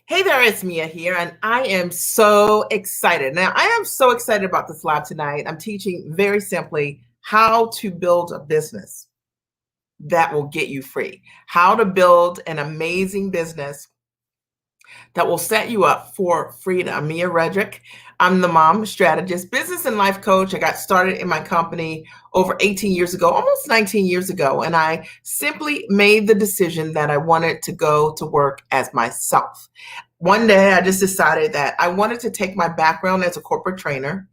Hey there, it's Mia here, and I am so excited. Now, I am so excited about this live tonight. I'm teaching very simply how to build a business that will get you free, how to build an amazing business that will set you up for freedom. I'm Mia Redrick. I'm the mom strategist, business and life coach. I got started in my company over 18 years ago, almost 19 years ago, and I simply made the decision that I wanted to go to work as myself. One day, I just decided that I wanted to take my background as a corporate trainer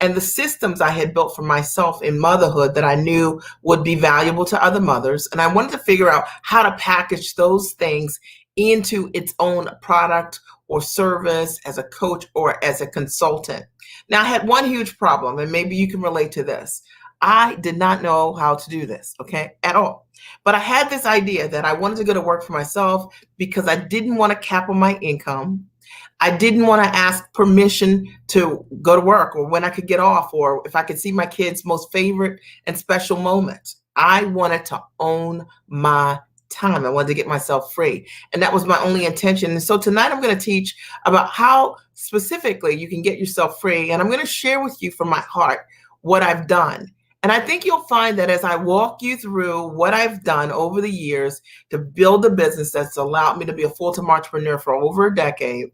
and the systems I had built for myself in motherhood that I knew would be valuable to other mothers. And I wanted to figure out how to package those things into its own product or service as a coach or as a consultant. Now, I had one huge problem, and maybe you can relate to this. I did not know how to do this, okay, at all. But I had this idea that I wanted to go to work for myself because I didn't want to cap on my income. I didn't want to ask permission to go to work or when I could get off or if I could see my kids' most favorite and special moments. I wanted to own my time. I wanted to get myself free. And that was my only intention. And so tonight I'm going to teach about how specifically you can get yourself free. And I'm going to share with you from my heart what I've done. And I think you'll find that as I walk you through what I've done over the years to build a business that's allowed me to be a full-time entrepreneur for over a decade,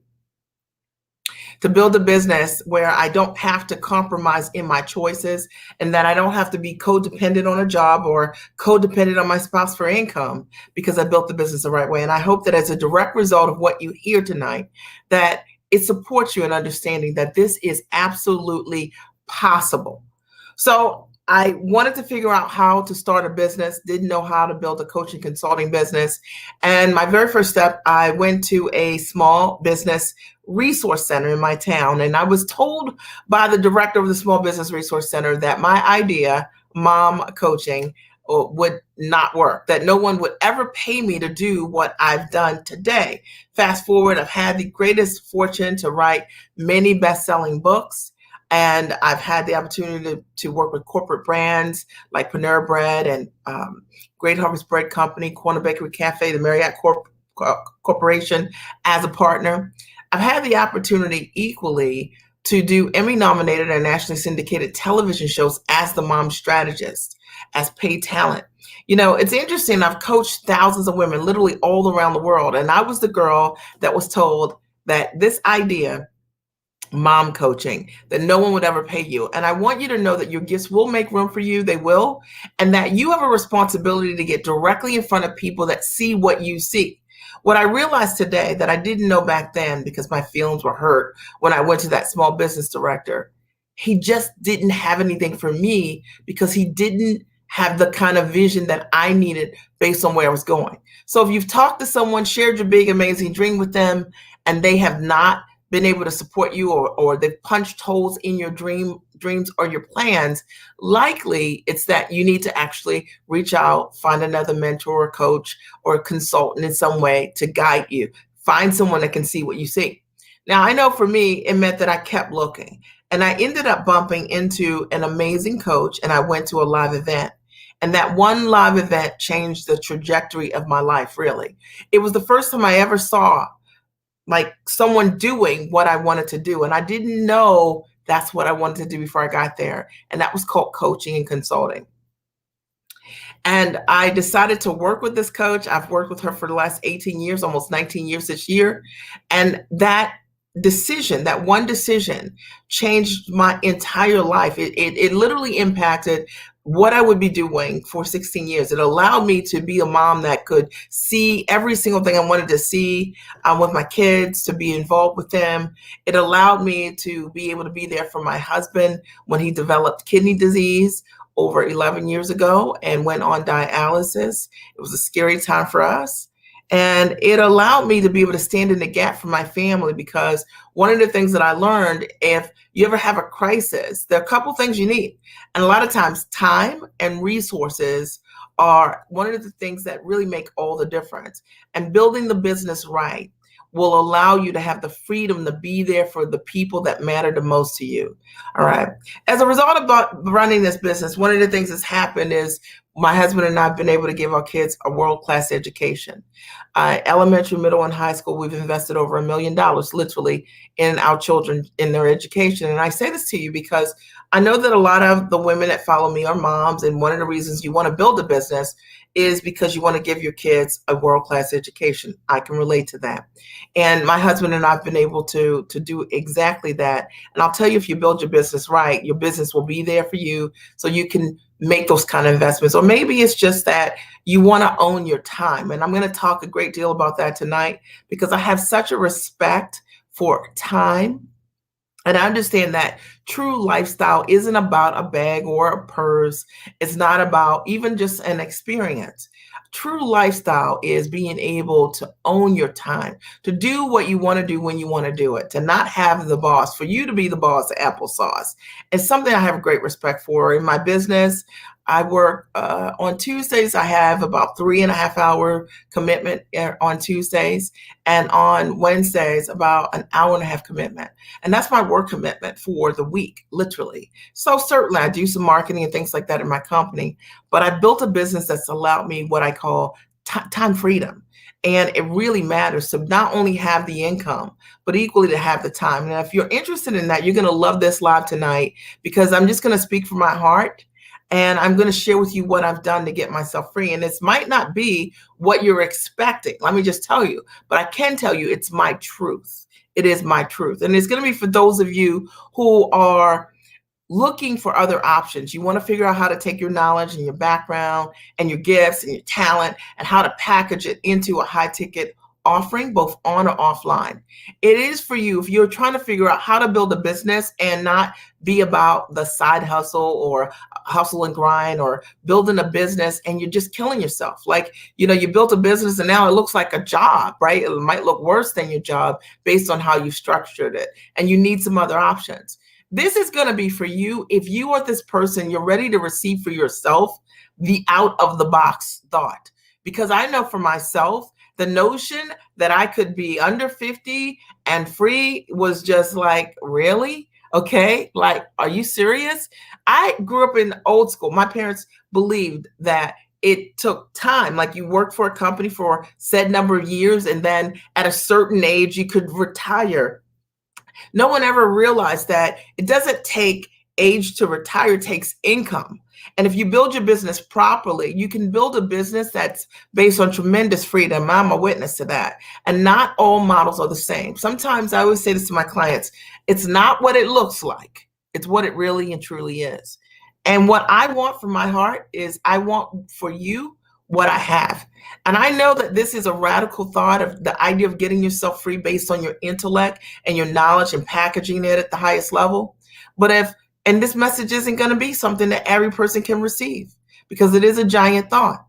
to build a business where I don't have to compromise in my choices and that I don't have to be codependent on a job or codependent on my spouse for income because I built the business the right way. And I hope that as a direct result of what you hear tonight, that it supports you in understanding that this is absolutely possible. So I wanted to figure out how to start a business, didn't know how to build a coaching consulting business. And my very first step, I went to a small business resource center in my town. And I was told by the director of the small business resource center that my idea, mom coaching, would not work, that no one would ever pay me to do what I've done today. Fast forward, I've had the greatest fortune to write many best-selling books. And I've had the opportunity to work with corporate brands like Panera Bread and Great Harvest Bread Company, Corner Bakery Cafe, the Marriott Corporation as a partner. I've had the opportunity equally to do Emmy nominated and nationally syndicated television shows as the mom strategist, as paid talent. You know, it's interesting. I've coached thousands of women literally all around the world. And I was the girl that was told that this idea, mom coaching, that no one would ever pay you. And I want you to know that your gifts will make room for you. They will. And that you have a responsibility to get directly in front of people that see what you see. What I realized today that I didn't know back then because my feelings were hurt when I went to that small business director, he just didn't have anything for me because he didn't have the kind of vision that I needed based on where I was going. So if you've talked to someone, shared your big, amazing dream with them, and they have not been able to support you or they've punched holes in your dreams or your plans, likely it's that you need to actually reach out, find another mentor or coach or consultant in some way to guide you. Find someone that can see what you see. Now, I know for me, it meant that I kept looking and I ended up bumping into an amazing coach and I went to a live event. And that one live event changed the trajectory of my life, really. It was the first time I ever saw like someone doing what I wanted to do. And I didn't know that's what I wanted to do before I got there. And that was called coaching and consulting. And I decided to work with this coach. I've worked with her for the last 18 years, almost 19 years this year. And that decision, that one decision changed my entire life. It literally impacted what I would be doing for 16 years. It allowed me to be a mom that could see every single thing I wanted to see with my kids, to be involved with them. It allowed me to be able to be there for my husband when he developed kidney disease over 11 years ago and went on dialysis. It was a scary time for us. And it allowed me to be able to stand in the gap for my family because one of the things that I learned, if you ever have a crisis, there are a couple things you need. And a lot of times time and resources are one of the things that really make all the difference. And building the business right will allow you to have the freedom to be there for the people that matter the most to you. All right. As a result of running this business, one of the things that's happened is My husband and I have been able to give our kids a world-class education. Elementary, middle, and high school, we've invested over $1 million literally in our children, in their education. And I say this to you because I know that a lot of the women that follow me are moms, and one of the reasons you want to build a business is because you want to give your kids a world-class education. I can relate to that. And my husband and I have been able to do exactly that. And I'll tell you, if you build your business right, your business will be there for you so you can make those kind of investments. Or maybe it's just that you want to own your time. And I'm going to talk a great deal about that tonight because I have such a respect for time. And I understand that true lifestyle isn't about a bag or a purse. It's not about even just an experience. True lifestyle is being able to own your time, to do what you want to do when you want to do it, to not have the boss, for you to be the boss of applesauce. It's something I have great respect for. In my business, I work on Tuesdays. I have about 3.5 hour commitment on Tuesdays, and on Wednesdays, about an hour and a half commitment. And that's my work commitment for the week, literally. So certainly I do some marketing and things like that in my company, but I built a business that's allowed me what I call time freedom. And it really matters to not only have the income, but equally to have the time. Now, if you're interested in that, you're going to love this live tonight because I'm just going to speak from my heart. And I'm going to share with you what I've done to get myself free. And this might not be what you're expecting. Let me just tell you, but I can tell you it's my truth. It is my truth. And it's going to be for those of you who are looking for other options. You want to figure out how to take your knowledge and your background and your gifts and your talent and how to package it into a high ticket offering, both on or offline. It is for you if you're trying to figure out how to build a business and not be about the side hustle or hustle and grind or building a business and you're just killing yourself. Like, you built a business and now it looks like a job, right? It might look worse than your job based on how you structured it, and you need some other options. This is going to be for you. If you are this person, you're ready to receive for yourself the out of the box thought. Because I know for myself, the notion that I could be under 50 and free was just like, really? Okay. Like, are you serious? I grew up in old school. My parents believed that it took time. Like, you worked for a company for said number of years, and then at a certain age, you could retire. No one ever realized that it doesn't take age to retire, it takes income. And if you build your business properly, you can build a business that's based on tremendous freedom. I'm a witness to that. And not all models are the same. Sometimes I always say this to my clients, it's not what it looks like, it's what it really and truly is. And what I want from my heart is I want for you what I have. And I know that this is a radical thought of the idea of getting yourself free based on your intellect and your knowledge and packaging it at the highest level. And this message isn't going to be something that every person can receive because it is a giant thought.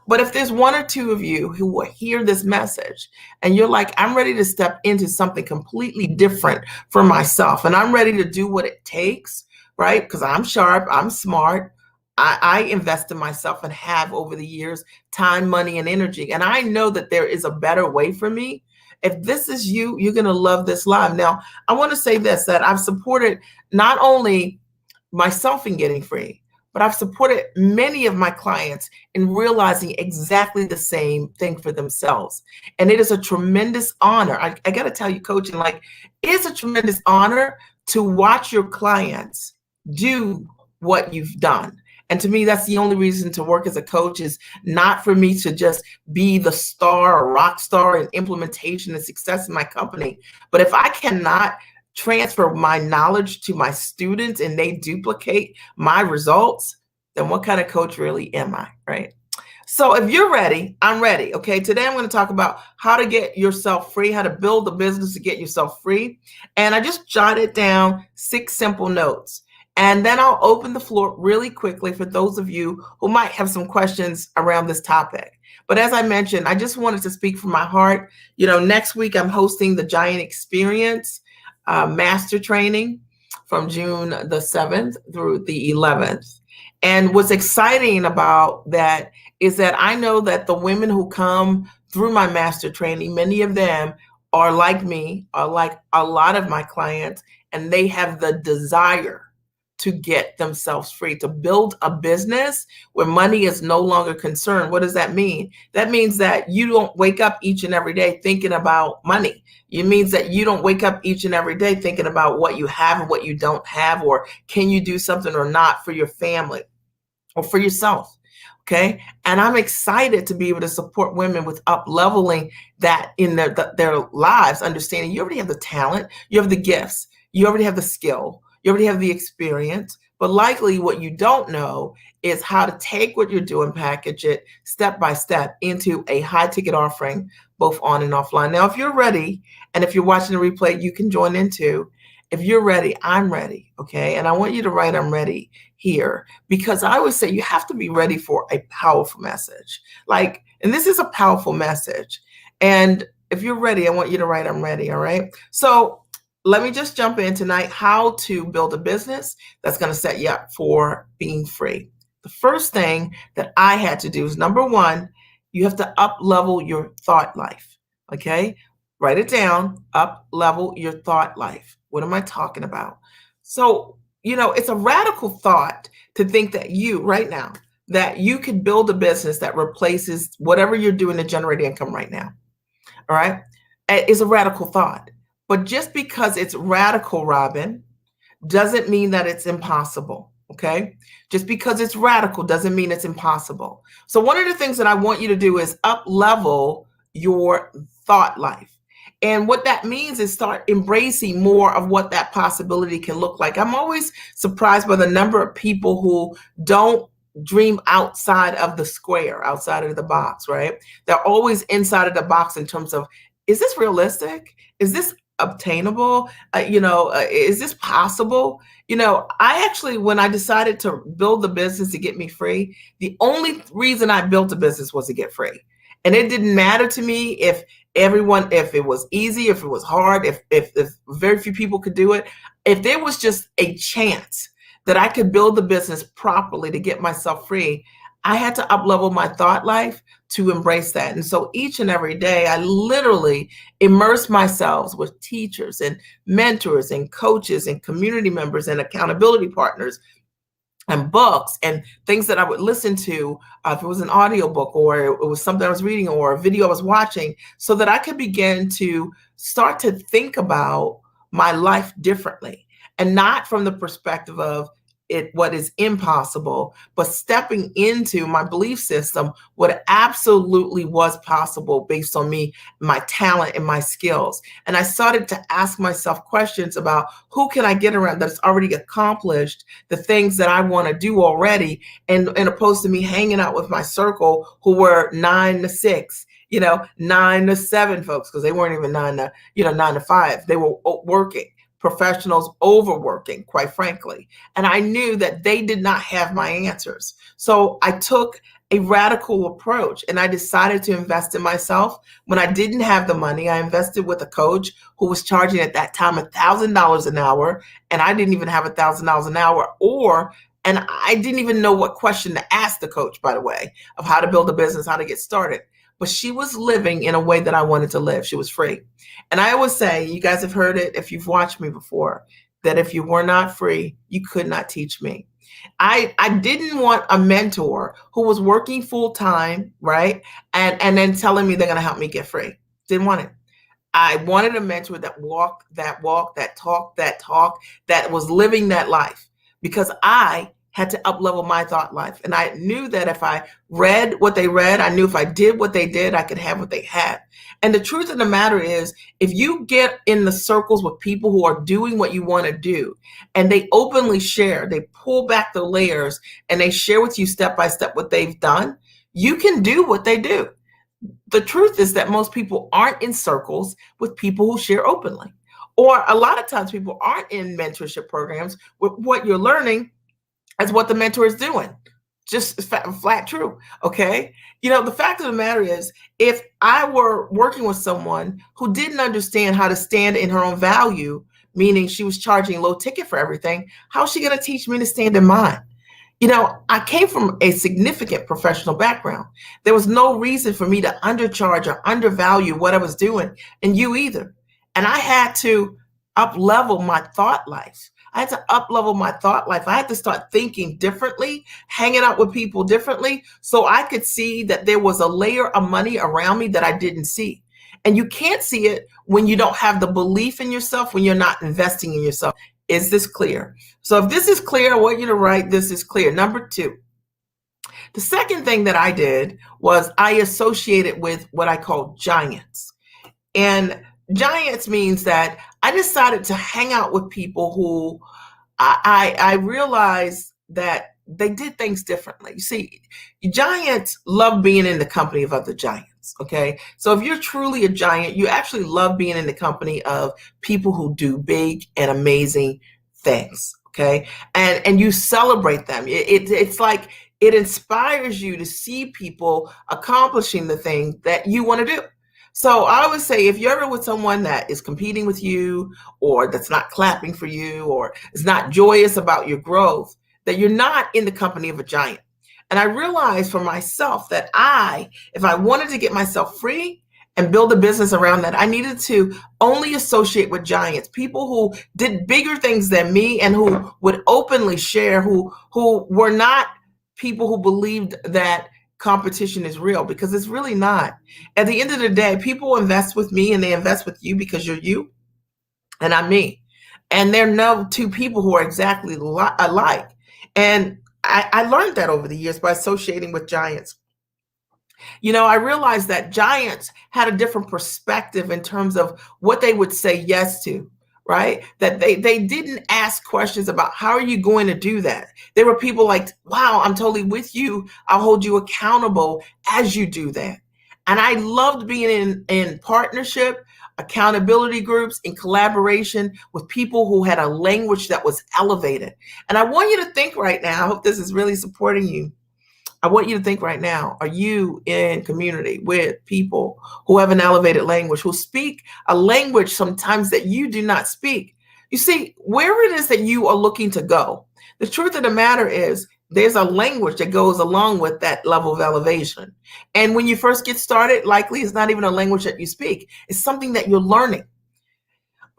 But if there's one or two of you who will hear this message and you're like, I'm ready to step into something completely different for myself, and I'm ready to do what it takes, right? Because I'm sharp, I'm smart. I invest in myself and have over the years time, money, and energy. And I know that there is a better way for me. If this is you, you're going to love this live. Now, I want to say this, that I've supported not only myself in getting free, but I've supported many of my clients in realizing exactly the same thing for themselves. And it is a tremendous honor. I got to tell you, coaching, like, it's a tremendous honor to watch your clients do what you've done. And to me, that's the only reason to work as a coach, is not for me to just be the star or rock star in implementation and success in my company. But if I cannot transfer my knowledge to my students and they duplicate my results, then what kind of coach really am I, right? So if you're ready, I'm ready. Okay, today I'm going to talk about how to get yourself free, how to build a business to get yourself free. And I just jotted down 6 simple notes. And then I'll open the floor really quickly for those of you who might have some questions around this topic. But as I mentioned, I just wanted to speak from my heart. Next week I'm hosting the Giant Experience Master Training from June the 7th through the 11th. And what's exciting about that is that I know that the women who come through my master training, many of them are like me, are like a lot of my clients, and they have the desire to get themselves free, to build a business where money is no longer concerned. What does that mean? That means that you don't wake up each and every day thinking about money. It means that you don't wake up each and every day thinking about what you have and what you don't have, or can you do something or not for your family or for yourself. Okay. And I'm excited to be able to support women with up leveling that in their lives, understanding you already have the talent, you have the gifts, you already have the skill, you already have the experience, but likely what you don't know is how to take what you're doing, package it step by step into a high ticket offering, both on and offline. Now, if you're ready, and if you're watching the replay, you can join in too. If you're ready, I'm ready. Okay. And I want you to write, I'm ready here, because I always say you have to be ready for a powerful message. And this is a powerful message. And if you're ready, I want you to write, I'm ready. All right. So let me just jump in tonight, how to build a business that's going to set you up for being free. The first thing that I had to do is, number one, you have to up level your thought life. Okay. Write it down, up level your thought life. What am I talking about? So, it's a radical thought to think that right now, that you could build a business that replaces whatever you're doing to generate income right now. All right. It's a radical thought. But just because it's radical, Robin, doesn't mean that it's impossible. Okay. Just because it's radical doesn't mean it's impossible. So one of the things that I want you to do is up level your thought life. And what that means is start embracing more of what that possibility can look like. I'm always surprised by the number of people who don't dream outside of the square, outside of the box, right? They're always inside of the box in terms of, is this realistic? Is this obtainable? Is this possible? I actually, when I decided to build the business to get me free, the only reason I built a business was to get free. And it didn't matter to me if it was easy, if it was hard, if very few people could do it. If there was just a chance that I could build the business properly to get myself free, I had to up-level my thought life to embrace that. And so each and every day, I literally immerse myself with teachers and mentors and coaches and community members and accountability partners and books and things that I would listen to, if it was an audiobook or it was something I was reading or a video I was watching, so that I could begin to start to think about my life differently, and not from the perspective of what is impossible, but stepping into my belief system, what absolutely was possible based on me, my talent and my skills. And I started to ask myself questions about who can I get around that's already accomplished the things that I want to do already, and opposed to me hanging out with my circle who were 9 to 6, 9 to 7 folks, because they weren't even 9 to 5. They were working. Professionals overworking, quite frankly. And I knew that they did not have my answers. So I took a radical approach and I decided to invest in myself. When I didn't have the money, I invested with a coach who was charging at that time $1,000 an hour. And I didn't even have $1,000 an hour, and I didn't even know what question to ask the coach, by the way, of how to build a business, how to get started. But she was living in a way that I wanted to live. She was free. And I always say, you guys have heard it if you've watched me before, that if you were not free, you could not teach me. I didn't want a mentor who was working full time, right? And then telling me they're going to help me get free. Didn't want it. I wanted a mentor that walked that walk, that talk, that was living that life, because I had to up-level my thought life. And I knew that if I read what they read, I knew if I did what they did, I could have what they had. And the truth of the matter is, if you get in the circles with people who are doing what you want to do, and they openly share, they pull back the layers and they share with you step by step what they've done, you can do what they do. The truth is that most people aren't in circles with people who share openly. Or a lot of times people aren't in mentorship programs with what you're learning as what the mentor is doing. Just flat true. Okay. The fact of the matter is, if I were working with someone who didn't understand how to stand in her own value, meaning she was charging low ticket for everything, how's she going to teach me to stand in mine? I came from a significant professional background. There was no reason for me to undercharge or undervalue what I was doing, and you either. And I had to up level my thought life. I had to up level my thought life. I had to start thinking differently, hanging out with people differently, so I could see that there was a layer of money around me that I didn't see. And you can't see it when you don't have the belief in yourself, when you're not investing in yourself. Is this clear? So if this is clear, I want you to write, this is clear. Number two, the second thing that I did was I associated with what I call giants. And giants means that I decided to hang out with people who I realized that they did things differently. You see, giants love being in the company of other giants. Okay. So if you're truly a giant, you actually love being in the company of people who do big and amazing things. Okay. And you celebrate them. It's like it inspires you to see people accomplishing the thing that you want to do. So I always say, if you're ever with someone that is competing with you, or that's not clapping for you, or is not joyous about your growth, that you're not in the company of a giant. And I realized for myself that if I wanted to get myself free and build a business around that, I needed to only associate with giants, people who did bigger things than me and who would openly share, who were not people who believed that competition is real, because it's really not. At the end of the day, people invest with me and they invest with you because you're you and I'm me. And there are no two people who are exactly alike. And I learned that over the years by associating with giants. You know, I realized that giants had a different perspective in terms of what they would say yes to, right? That they didn't ask questions about how are you going to do that. There were people like, wow, I'm totally with you. I'll hold you accountable as you do that. And I loved being in partnership, accountability groups, in collaboration with people who had a language that was elevated. And I want you to think right now, I hope this is really supporting you. I want you to think right now, are you in community with people who have an elevated language, who speak a language sometimes that you do not speak? You see, where it is that you are looking to go, the truth of the matter is there's a language that goes along with that level of elevation. And when you first get started, likely it's not even a language that you speak. It's something that you're learning.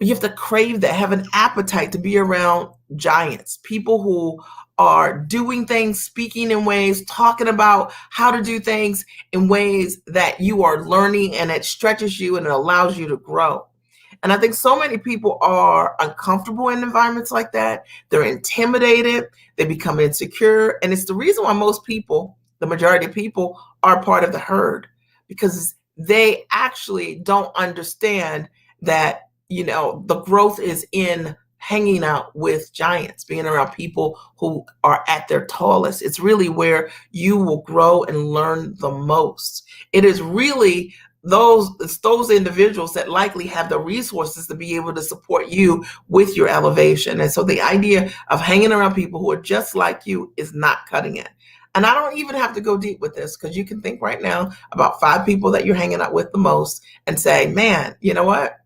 You have to crave that, have an appetite to be around giants, people who are doing things, speaking in ways, talking about how to do things in ways that you are learning, and it stretches you and it allows you to grow. And I think so many people are uncomfortable in environments like that. They're intimidated, they become insecure. And it's the reason why most people, the majority of people, are part of the herd, because they actually don't understand that, you know, the growth is in hanging out with giants, being around people who are at their tallest. It's really where you will grow and learn the most. It is really those individuals that likely have the resources to be able to support you with your elevation. And so the idea of hanging around people who are just like you is not cutting it. And I don't even have to go deep with this, because you can think right now about 5 people that you're hanging out with the most and say, man, you know what?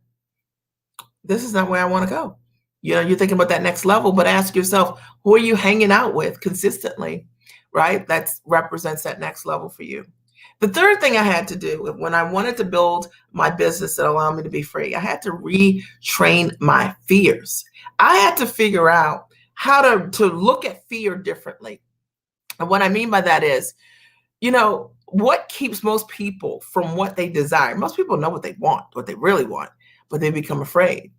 This is not where I want to go. You know, you're thinking about that next level, but ask yourself, who are you hanging out with consistently, right? That represents that next level for you. The third thing I had to do when I wanted to build my business that allowed me to be free, I had to retrain my fears. I had to figure out how to look at fear differently. And what I mean by that is, you know, what keeps most people from what they desire? Most people know what they want, what they really want, but they become afraid.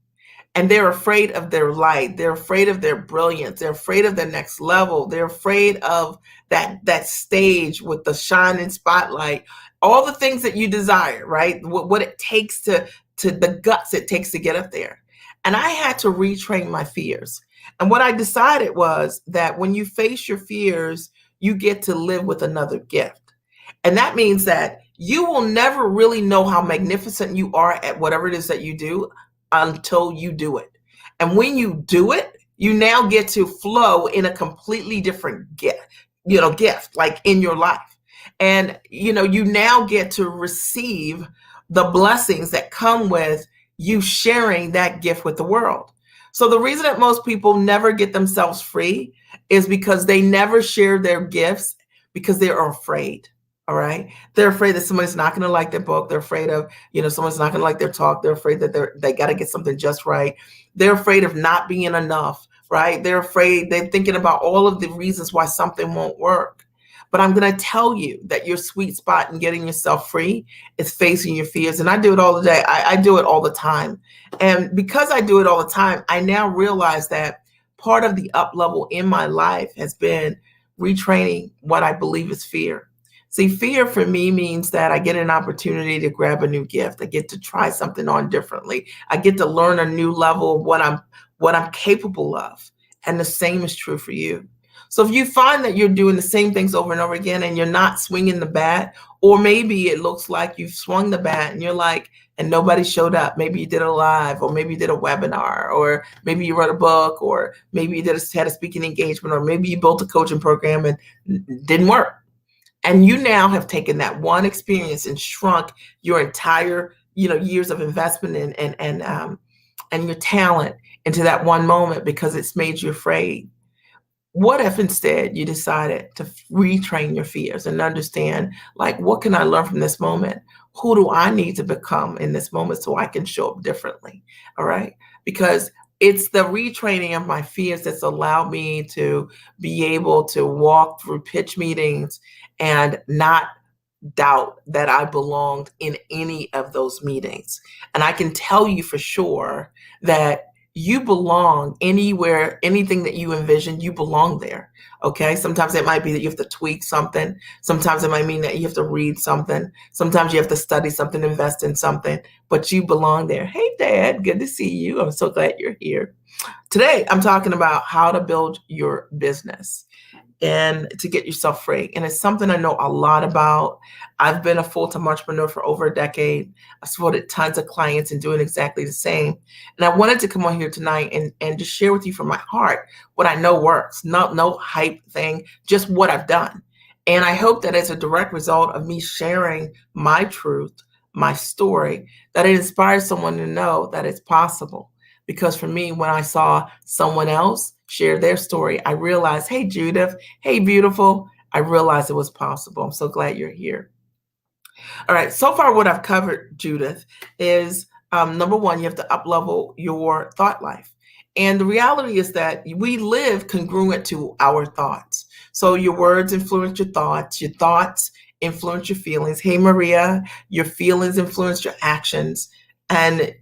And they're afraid of their light. They're afraid of their brilliance. They're afraid of the next level. They're afraid of that stage with the shining spotlight, all the things that you desire, right? What it takes to the guts it takes to get up there. And I had to retrain my fears. And what I decided was that when you face your fears, you get to live with another gift. And that means that you will never really know how magnificent you are at whatever it is that you do until you do it. And when you do it, you now get to flow in a completely different gift, like in your life. And, you know, you now get to receive the blessings that come with you sharing that gift with the world. So the reason that most people never get themselves free is because they never share their gifts because they are afraid. All right. They're afraid that somebody's not going to like their book. They're afraid of, you know, someone's not going to like their talk. They're afraid that they got to get something just right. They're afraid of not being enough, right? They're afraid. They're thinking about all of the reasons why something won't work. But I'm going to tell you that your sweet spot in getting yourself free is facing your fears. And I do it all the day. I do it all the time. And because I do it all the time, I now realize that part of the up level in my life has been retraining what I believe is fear. See, fear for me means that I get an opportunity to grab a new gift. I get to try something on differently. I get to learn a new level of what I'm capable of. And the same is true for you. So if you find that you're doing the same things over and over again and you're not swinging the bat, or maybe it looks like you've swung the bat and you're like, and nobody showed up. Maybe you did a live, or maybe you did a webinar, or maybe you wrote a book, or maybe you had a speaking engagement, or maybe you built a coaching program and it didn't work. And you now have taken that one experience and shrunk your entire, years of investment and your talent into that one moment because it's made you afraid. What if instead you decided to retrain your fears and understand, like, what can I learn from this moment? Who do I need to become in this moment so I can show up differently? All right. Because it's the retraining of my fears that's allowed me to be able to walk through pitch meetings and not doubt that I belonged in any of those meetings. And I can tell you for sure that you belong anywhere, anything that you envision, you belong there. Okay. Sometimes it might be that you have to tweak something. Sometimes it might mean that you have to read something. Sometimes you have to study something, invest in something, but you belong there. Hey, Dad, good to see you. I'm so glad you're here. Today, I'm talking about how to build your business and to get yourself free. And it's something I know a lot about. I've been a full-time entrepreneur for over a decade. I've supported tons of clients and doing exactly the same. And I wanted to come on here tonight and just share with you from my heart what I know works. No hype thing, just what I've done. And I hope that as a direct result of me sharing my truth, my story, that it inspires someone to know that it's possible. Because for me, when I saw someone else share their story, I realized, hey, Judith, hey, beautiful, I realized it was possible. I'm so glad you're here. All right, so far what I've covered, Judith, is number one, you have to up-level your thought life. And the reality is that we live congruent to our thoughts. So your words influence your thoughts influence your feelings. Hey, Maria, your feelings influence your actions. And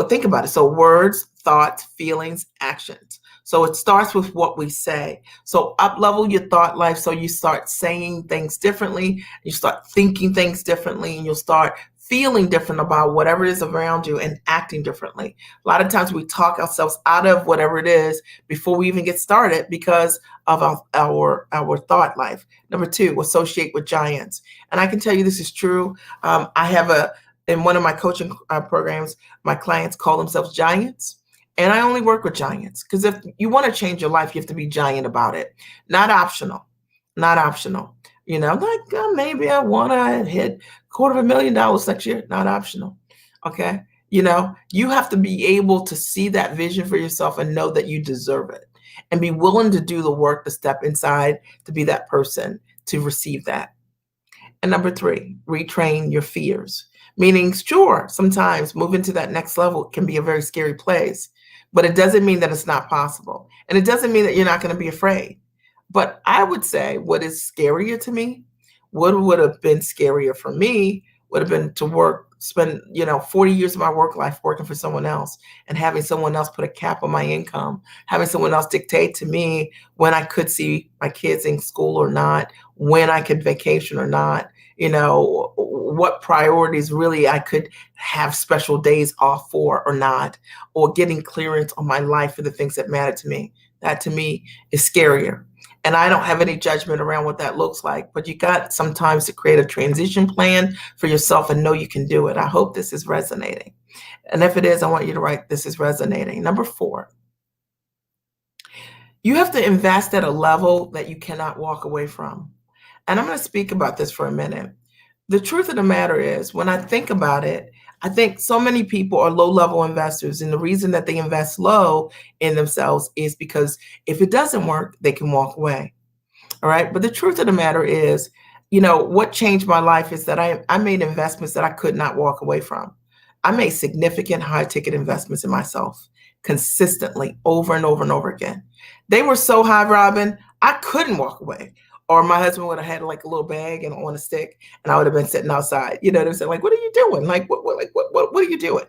think about it. So words, thoughts, feelings, actions. So it starts with what we say. So up-level your thought life so you start saying things differently, you start thinking things differently, and you'll start feeling different about whatever is around you and acting differently. A lot of times we talk ourselves out of whatever it is before we even get started because of our thought life. Number two, associate with giants. And I can tell you this is true. I have in one of my coaching programs, my clients call themselves giants. And I only work with giants because if you want to change your life, you have to be giant about it. Not optional. Maybe I want to hit $250,000 next year. Not optional. Okay. You have to be able to see that vision for yourself and know that you deserve it and be willing to do the work to step inside to be that person to receive that. And number three, retrain your fears. Meaning, sure, sometimes moving to that next level can be a very scary place, but it doesn't mean that it's not possible. And it doesn't mean that you're not going to be afraid. But I would say what is scarier to me, what would have been scarier for me would have been to spend 40 years of my work life working for someone else and having someone else put a cap on my income, having someone else dictate to me when I could see my kids in school or not, when I could vacation or not, what priorities really I could have special days off for or not, or getting clearance on my life for the things that matter to me. That to me is scarier. And I don't have any judgment around what that looks like, but you got sometimes to create a transition plan for yourself and know you can do it. I hope this is resonating. And if it is, I want you to write, this is resonating. Number four, you have to invest at a level that you cannot walk away from. And I'm going to speak about this for a minute. The truth of the matter is, when I think about it, I think so many people are low-level investors. And the reason that they invest low in themselves is because if it doesn't work, they can walk away. All right. But the truth of the matter is, what changed my life is that I made investments that I could not walk away from. I made significant high ticket investments in myself consistently over and over and over again. They were so high, Robin, I couldn't walk away. Or my husband would have had like a little bag and on a stick, and I would have been sitting outside. You know what I'm saying? Like, what are you doing? Like, what are you doing?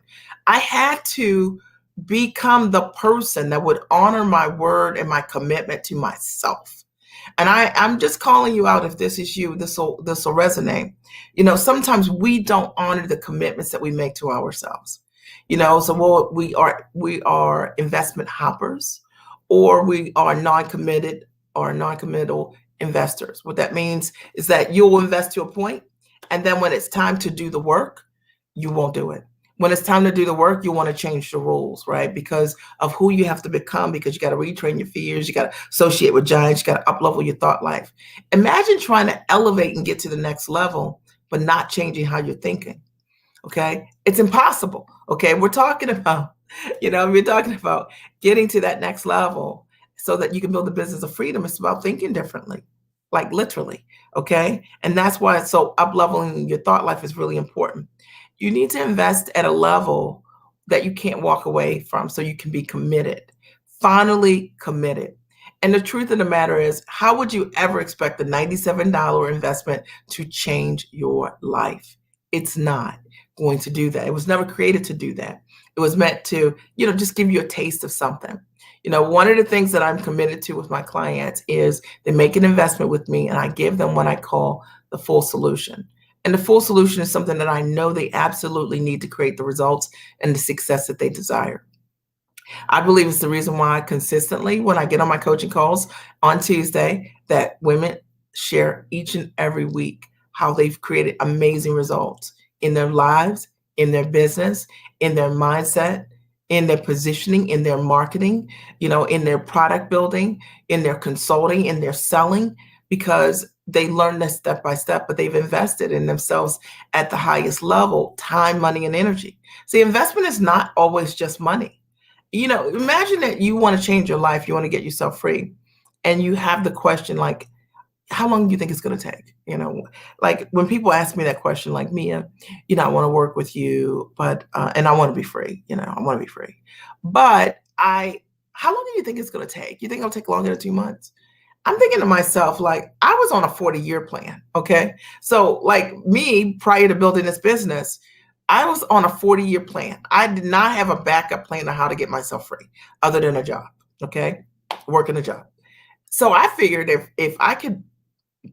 I had to become the person that would honor my word and my commitment to myself. And I'm just calling you out. If this is you, this will resonate. Sometimes we don't honor the commitments that we make to ourselves. So we are investment hoppers, or we are non-committed or non-committal investors. What that means is that you'll invest to a point, and then when it's time to do the work, you won't do it. When it's time to do the work, you want to change the rules, right? Because of who you have to become, because you got to retrain your fears, you got to associate with giants, you got to up-level your thought life. Imagine trying to elevate and get to the next level, but not changing how you're thinking. Okay. It's impossible. Okay. We're talking about getting to that next level so that you can build a business of freedom. It's about thinking differently, like literally. Okay. And that's why it's so up-leveling your thought life is really important. You need to invest at a level that you can't walk away from so you can be committed, finally committed. And the truth of the matter is, how would you ever expect the $97 investment to change your life? It's not going to do that. It was never created to do that. It was meant to, just give you a taste of something. One of the things that I'm committed to with my clients is they make an investment with me, and I give them what I call the full solution. And the full solution is something that I know they absolutely need to create the results and the success that they desire. I believe it's the reason why consistently, when I get on my coaching calls on Tuesday, that women share each and every week how they've created amazing results in their lives, in their business, in their mindset, in their positioning, in their marketing, in their product building, in their consulting, in their selling, because they learn this step by step, but they've invested in themselves at the highest level, time, money, and energy. See, investment is not always just money. Imagine that you want to change your life, you want to get yourself free, and you have the question like, how long do you think it's going to take? Like when people ask me that question, like, Mia, I want to work with you, but, and I want to be free, I want to be free. But how long do you think it's going to take? You think it'll take longer than 2 months? I'm thinking to myself, like, I was on a 40-year plan. Okay. So like me, prior to building this business, I was on a 40-year plan. I did not have a backup plan on how to get myself free other than a job. Okay. Working a job. So I figured if I could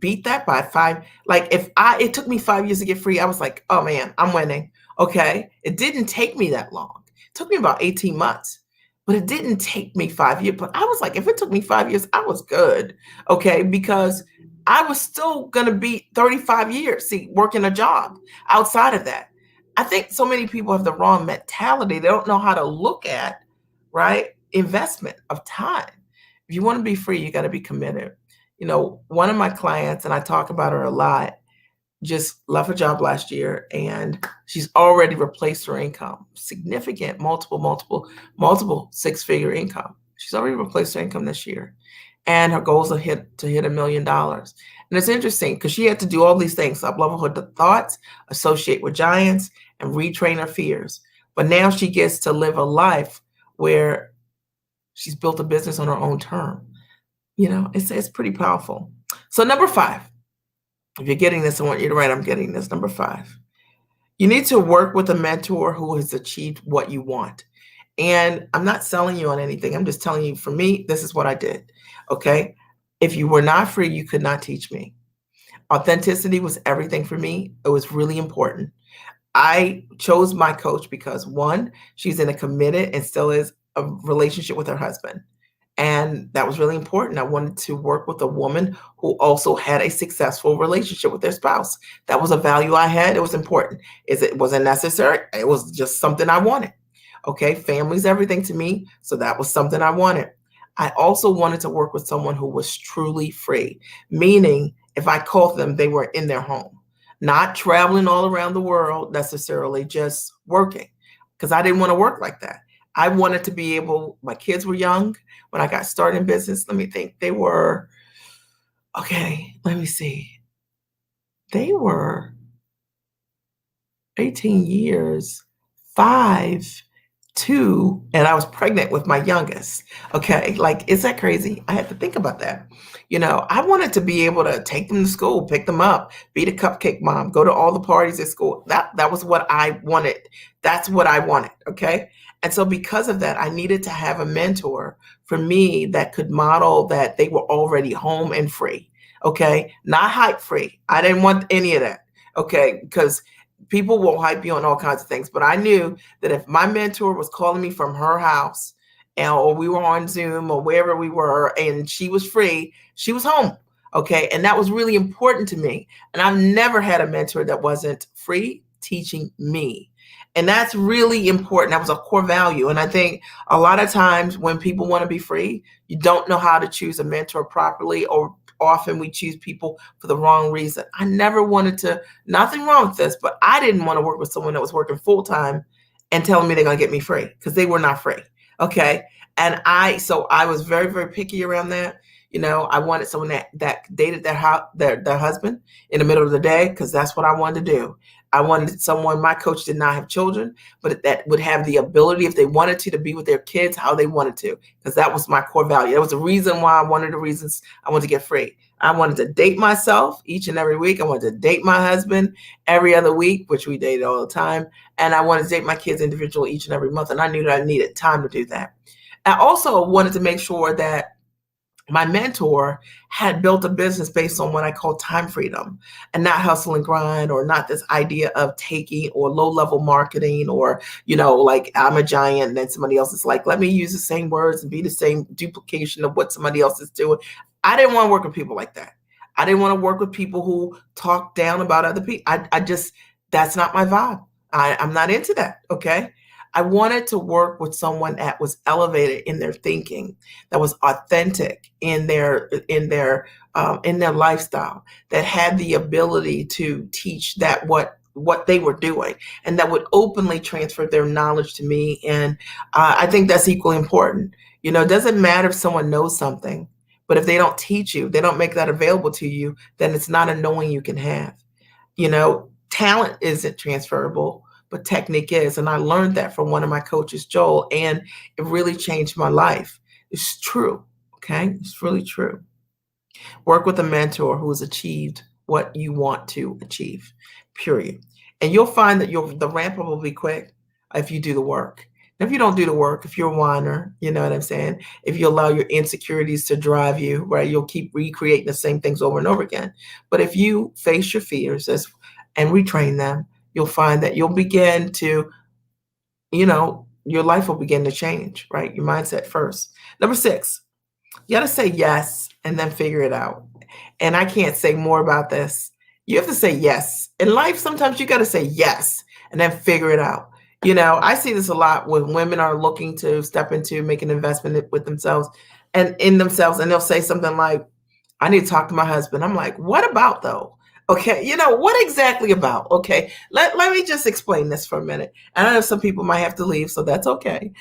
beat that by 5, like it took me 5 years to get free, I was like, oh man, I'm winning. Okay. It didn't take me that long. It took me about 18 months. But it didn't take me 5 years. But I was like, if it took me 5 years, I was good. Okay. Because I was still going to be 35 years, working a job outside of that. I think so many people have the wrong mentality. They don't know how to look at, right, investment of time. If you want to be free, you got to be committed. One of my clients, and I talk about her a lot, just left a job last year, and she's already replaced her income, significant, multiple six-figure income. She's already replaced her income this year, and her goals are to hit $1 million. And it's interesting because she had to do all these things: up-level her thoughts, associate with giants, and retrain her fears. But now she gets to live a life where she's built a business on her own term. It's pretty powerful. So number 5. If you're getting this, I want you to write, I'm getting this. Number 5, you need to work with a mentor who has achieved what you want. And I'm not selling you on anything. I'm just telling you, for me, this is what I did. Okay. If you were not free, you could not teach me. Authenticity was everything for me. It was really important. I chose my coach because, one, she's in a committed and still is a relationship with her husband. And that was really important. I wanted to work with a woman who also had a successful relationship with their spouse. That was a value I had. It was important. It wasn't necessary. It was just something I wanted. Okay. Family's everything to me. So that was something I wanted. I also wanted to work with someone who was truly free, meaning if I called them, they were in their home, not traveling all around the world necessarily, just working, because I didn't want to work like that. I wanted to be able, my kids were young when I got started in business. Let me think. They were 18 years, 5, 2, and I was pregnant with my youngest. Okay, like, is that crazy? I had to think about that. I wanted to be able to take them to school, pick them up, be the cupcake mom, go to all the parties at school. That was what I wanted. That's what I wanted. Okay. And so because of that, I needed to have a mentor for me that could model that they were already home and free. Okay. Not hype free. I didn't want any of that. Okay. Because people will hype you on all kinds of things. But I knew that if my mentor was calling me from her house, or we were on Zoom or wherever we were, and she was free, she was home. Okay. And that was really important to me. And I've never had a mentor that wasn't free teaching me. And that's really important. That was a core value. And I think a lot of times when people want to be free, you don't know how to choose a mentor properly, or often we choose people for the wrong reason. I never wanted to, nothing wrong with this, but I didn't want to work with someone that was working full time and telling me they're going to get me free, because they were not free. Okay. And so I was very, very picky around that. I wanted someone that dated their husband in the middle of the day, because that's what I wanted to do. I wanted someone, my coach did not have children, but that would have the ability, if they wanted to be with their kids how they wanted to, because that was my core value. That was the reason why, one of the reasons I wanted to get free. I wanted to date myself each and every week. I wanted to date my husband every other week, which we dated all the time. And I wanted to date my kids individually each and every month. And I knew that I needed time to do that. I also wanted to make sure that my mentor had built a business based on what I call time freedom, and not hustle and grind, or not this idea of taking or low level marketing, or, like I'm a giant and then somebody else is like, let me use the same words and be the same duplication of what somebody else is doing. I didn't want to work with people like that. I didn't want to work with people who talk down about other people. That's not my vibe. I'm not into that. Okay. I wanted to work with someone that was elevated in their thinking, that was authentic in their lifestyle, that had the ability to teach that what they were doing, and that would openly transfer their knowledge to me. And I think that's equally important. It doesn't matter if someone knows something, but if they don't teach you, they don't make that available to you, then it's not a knowing you can have. Talent isn't transferable, but technique is. And I learned that from one of my coaches, Joel, and it really changed my life. It's true. Okay. It's really true. Work with a mentor who has achieved what you want to achieve, period. And you'll find that the ramp up will be quick if you do the work. And if you don't do the work, if you're a whiner, you know what I'm saying? If you allow your insecurities to drive you, right, you'll keep recreating the same things over and over again. But if you face your fears and retrain them, you'll find that you'll begin to, your life will begin to change, right? Your mindset first. Number 6, you got to say yes and then figure it out. And I can't say more about this. You have to say yes. In life, sometimes you got to say yes and then figure it out. I see this a lot when women are looking to step into, make an investment with themselves and in themselves, and they'll say something like, I need to talk to my husband. I'm like, what about though? Okay, what exactly about? Okay, let me just explain this for a minute. And I know some people might have to leave, so that's okay.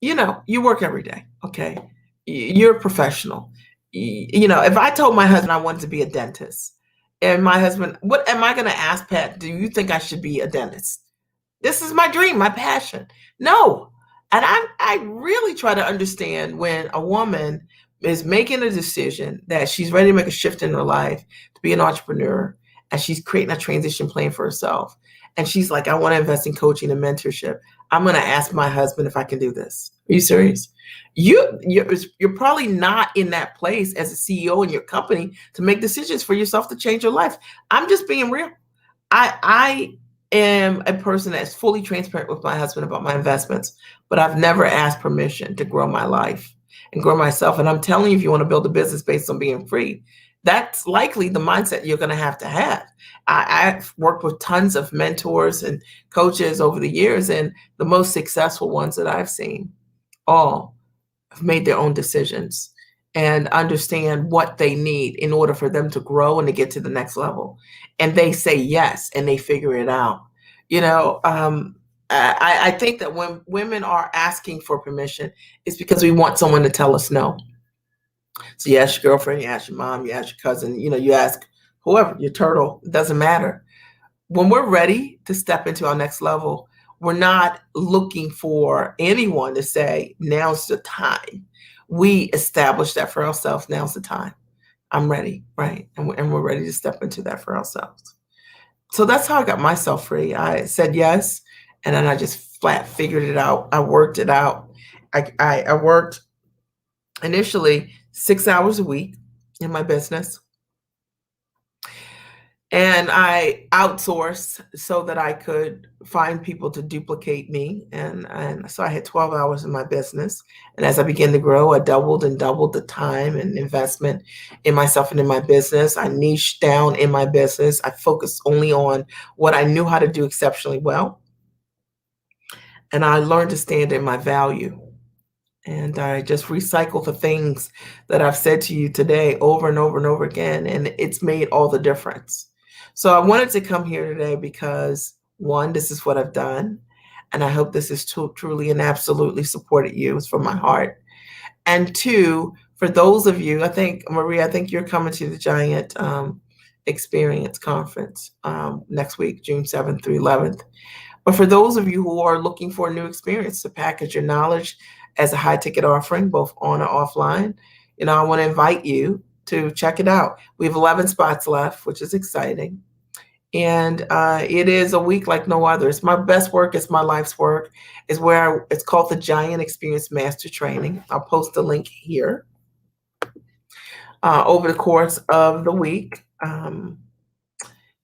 You work every day, okay? You're a professional. If I told my husband I wanted to be a dentist, and my husband, what am I going to ask Pat? Do you think I should be a dentist? This is my dream, my passion. No. And I really try to understand when a woman is making a decision that she's ready to make a shift in her life to be an entrepreneur, and she's creating a transition plan for herself. And she's like, I want to invest in coaching and mentorship. I'm going to ask my husband if I can do this. Are you serious? You're probably not in that place as a CEO in your company to make decisions for yourself to change your life. I'm just being real. I am a person that's fully transparent with my husband about my investments, but I've never asked permission to grow my life and grow myself. And I'm telling you, if you want to build a business based on being free, that's likely the mindset you're going to have. I've worked with tons of mentors and coaches over the years, and the most successful ones that I've seen all have made their own decisions and understand what they need in order for them to grow and to get to the next level. And they say yes, and they figure it out. I think that when women are asking for permission, it's because we want someone to tell us no. So you ask your girlfriend, you ask your mom, you ask your cousin, you ask whoever, your turtle, it doesn't matter. when we're ready to step into our next level, we're not looking for anyone to say, now's the time. We establish that for ourselves. Now's the time. I'm ready, right? And we're ready to step into that for ourselves. So that's how I got myself free. I said yes, and then I just flat figured it out. I worked it out. I worked initially 6 hours a week in my business, and I outsourced so that I could find people to duplicate me. And so I had 12 hours in my business. And as I began to grow, I doubled and doubled the time and investment in myself and in my business. I niched down in my business. I focused only on what I knew how to do exceptionally well. And I learned to stand in my value. And I just recycle the things that I've said to you today over and over and over again. And it's made all the difference. So I wanted to come here today because, one, this is what I've done. And I hope this is truly and absolutely supported you. It's from my heart. And two, for those of you, I think, Maria, I think you're coming to the Giant Experience Conference next week, June 7th through 11th. But for those of you who are looking for a new experience to package your knowledge as a high ticket offering, both on or offline, I want to invite you to check it out. We have 11 spots left, which is exciting. And it is a week like no other. It's my best work. It's my life's work. It's called the Giant Experience Master Training. I'll post the link here. Over the course of the week,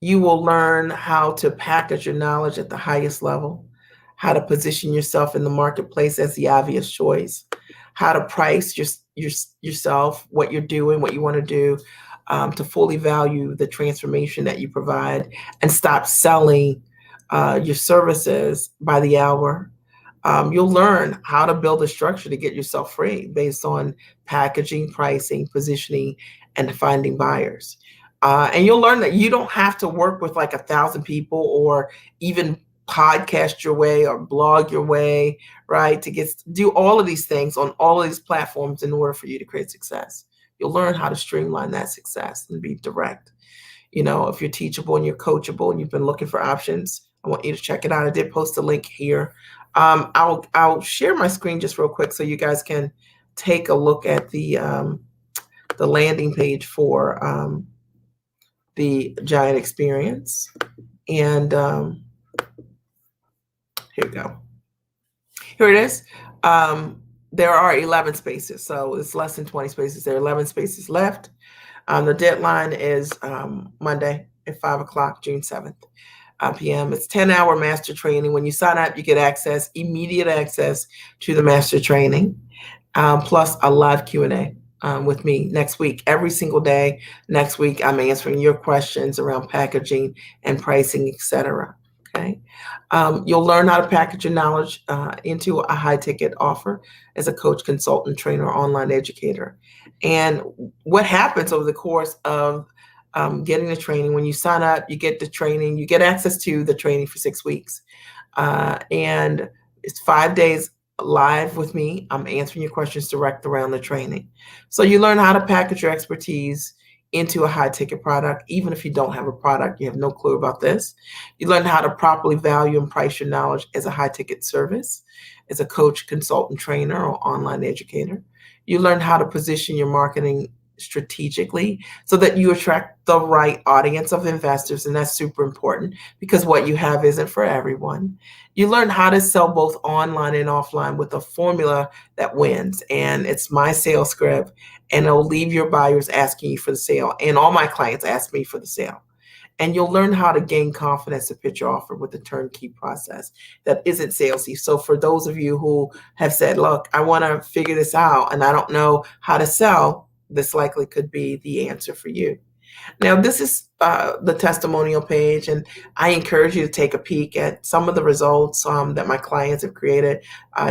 you will learn how to package your knowledge at the highest level, how to position yourself in the marketplace as the obvious choice, how to price yourself, what you're doing, what you want to do, to fully value the transformation that you provide and stop selling your services by the hour. You'll learn how to build a structure to get yourself free based on packaging, pricing, positioning, and finding buyers. And you'll learn that you don't have to work with like 1,000 people or even podcast your way or blog your way, right? To do all of these things on all of these platforms in order for you to create success. You'll learn how to streamline that success and be direct. If you're teachable and you're coachable and you've been looking for options, I want you to check it out. I did post a link here. I'll share my screen just real quick so you guys can take a look at the landing page for the Giant Experience. And here we go. Here it is. There are 11 spaces, so it's less than 20 spaces. There are 11 spaces left. The deadline is Monday at 5 o'clock, June 7th p.m. It's 10-hour master training. When you sign up, you get immediate access to the master training, plus a live Q&A with me next week. Every single day next week, I'm answering your questions around packaging and pricing, etc. Okay. You'll learn how to package your knowledge into a high ticket offer as a coach, consultant, trainer, online educator. And what happens over the course of getting the training, when you sign up, you get the training, you get access to the training for 6 weeks. And it's 5 days live with me. I'm answering your questions direct around the training. So you learn how to package your expertise into a high ticket product. Even if you don't have a product, you have no clue about this. You learn how to properly value and price your knowledge as a high ticket service, as a coach, consultant, trainer, or online educator. You learn how to position your marketing strategically so that you attract the right audience of investors. And that's super important because what you have isn't for everyone. You learn how to sell both online and offline with a formula that wins. And it's my sales script, and it'll leave your buyers asking you for the sale. And all my clients ask me for the sale. And you'll learn how to gain confidence to pitch your offer with a turnkey process that isn't salesy. So for those of you who have said, look, I want to figure this out and I don't know how to sell, this likely could be the answer for you. Now, this is the testimonial page, and I encourage you to take a peek at some of the results that my clients have created.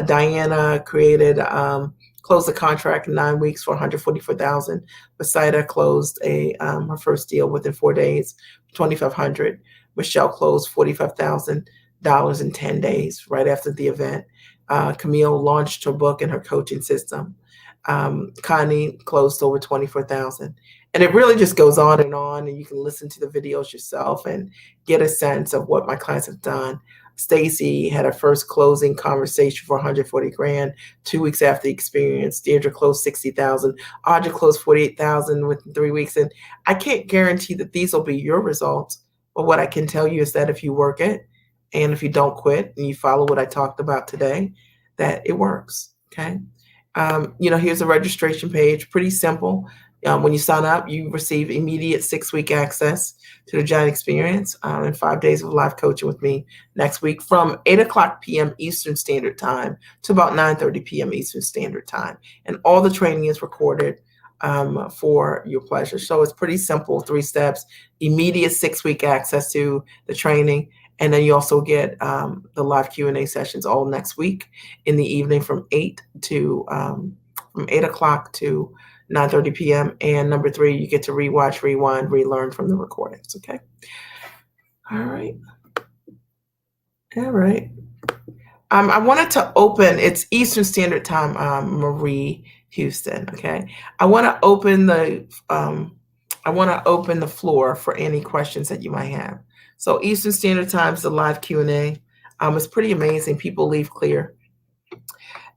Diana closed the contract in 9 weeks for $144,000. Basida closed her first deal within 4 days, $2,500. Michelle closed $45,000 in 10 days right after the event. Camille launched her book and her coaching system. Connie closed over $24,000. And it really just goes on, and you can listen to the videos yourself and get a sense of what my clients have done. Stacy had her first closing conversation for 140 grand 2 weeks after the experience. Deirdre closed 60,000. Audra closed 48,000 within 3 weeks. And I can't guarantee that these will be your results, but what I can tell you is that if you work it and if you don't quit and you follow what I talked about today, that it works. Okay. Here's a registration page, pretty simple. When you sign up, you receive immediate 6-week access to the Giant Experience and 5 days of live coaching with me next week from 8:00 p.m. Eastern Standard Time to about 9:30 p.m. Eastern Standard Time. And all the training is recorded for your pleasure. So it's pretty simple, 3 steps, immediate 6-week access to the training. And then you also get the live Q&A sessions all next week in the evening from 8 o'clock to 9:30 p.m. And number 3, you get to rewatch, rewind, relearn from the recordings. Okay. All right. I wanted to open, it's Eastern Standard Time, Marie Houston. Okay. I want to open the floor for any questions that you might have. So Eastern Standard Time is the live Q&A. It's pretty amazing. People leave clear.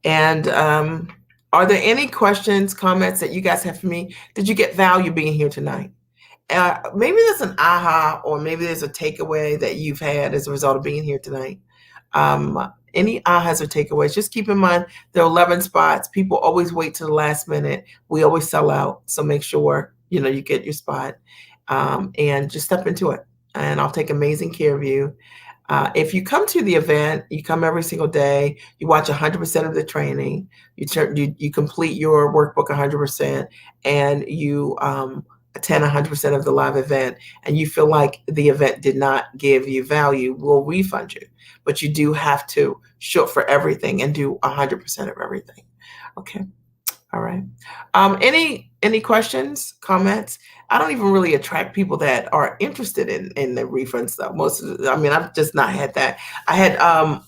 And are there any questions, comments that you guys have for me? Did you get value being here tonight? Maybe there's an aha, or maybe there's a takeaway that you've had as a result of being here tonight. Any ahas or takeaways? Just keep in mind there are 11 spots. People always wait to the last minute. We always sell out. So make sure, you get your spot and just step into it. And I'll take amazing care of you. If you come to the event, you come every single day, you watch 100% of the training, you complete your workbook 100%, and you attend 100% of the live event, and you feel like the event did not give you value, we'll refund you. But you do have to show up for everything and do 100% of everything. Okay. All right. Any questions, comments? I don't even really attract people that are interested in the refund stuff. I've just not had that. I had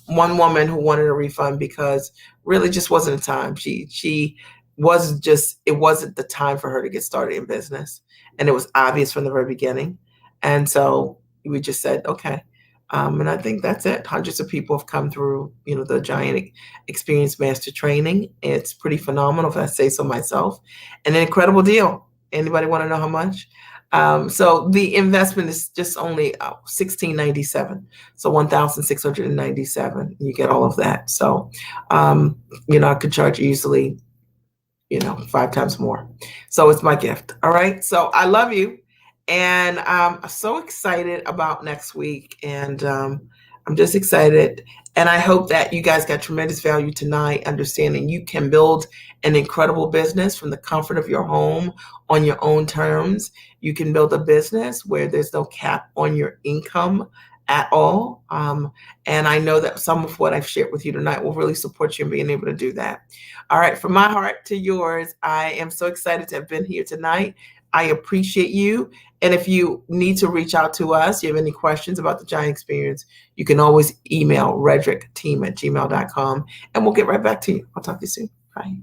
one woman who wanted a refund because really just wasn't a time. She wasn't it wasn't the time for her to get started in business. And it was obvious from the very beginning. And so we just said, okay. And I think that's it. Hundreds of people have come through, the Giant Experience Master Training. It's pretty phenomenal, if I say so myself. And an incredible deal. Anybody want to know how much? So the investment is just only $1,697. So $1,697. You get all of that. So, I could charge easily, 5 times more. So it's my gift. All right. So I love you. And I'm so excited about next week. And I'm just excited. And I hope that you guys got tremendous value tonight, understanding you can build an incredible business from the comfort of your home on your own terms. You can build a business where there's no cap on your income at all. And I know that some of what I've shared with you tonight will really support you in being able to do that. All right. From my heart to yours, I am so excited to have been here tonight. I appreciate you. And if you need to reach out to us, you have any questions about the Giant Experience, you can always email redrickteam@gmail.com, and we'll get right back to you. I'll talk to you soon. Bye.